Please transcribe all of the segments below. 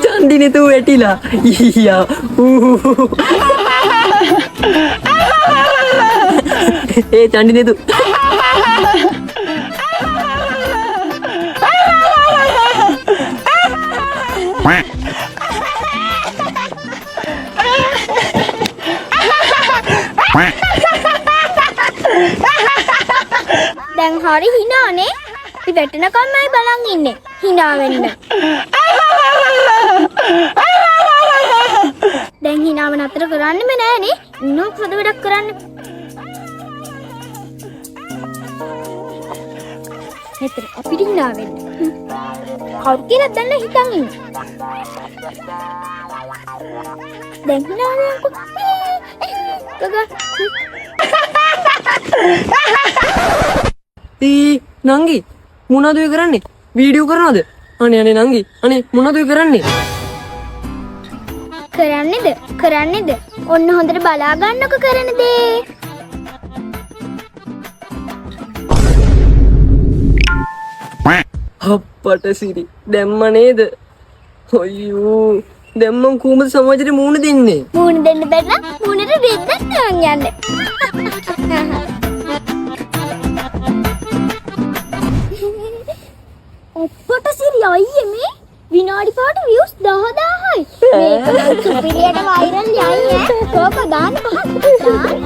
චන්දිනේ තූ වැටිලා ඊයා ඒ චන්දිනේ තූ දැන් හරි හිනානේ. අපි වැටෙනකම්මයි බලන් ඉන්නේ. හිනා වෙන්න. දැන් හිනාව නතර කරන්නෙම නෑනේ. ඉන්නොත් හොද වැඩක් කරන්න. මෙතන අපිට හිනා වෙන්න. කවුරු කියලා දැන් හිතන් ඉන්නේ. දැන් හිනා වෙන්නකෝ. නංගි මොනවද ඔය කරන්නේ? වීඩියෝ කරනවද? අනේ නංගි අනේ මොනවද ඔය කරන්නේ? කරන්නේද? ඔන්න හොඳට බලා ගන්නකො කරන දේ. අප්පට සිරි දැම්ම නේද? අයියෝ දැන් මං කොහොමද සමාජයට මූණ දෙන්නේ? මූණ දෙන්න බැරි නම් මූණට රෙද්දක් දාන් යන්න. ඔප්පට සිරි අයියේ මේ විනාඩි පාට views 10000යි. මේක සුපිරියට වෛරල් යයි ඈ. කෝක දාන්න පහක් දාන්න.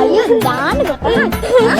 අයියෝ දාන්න පහක්.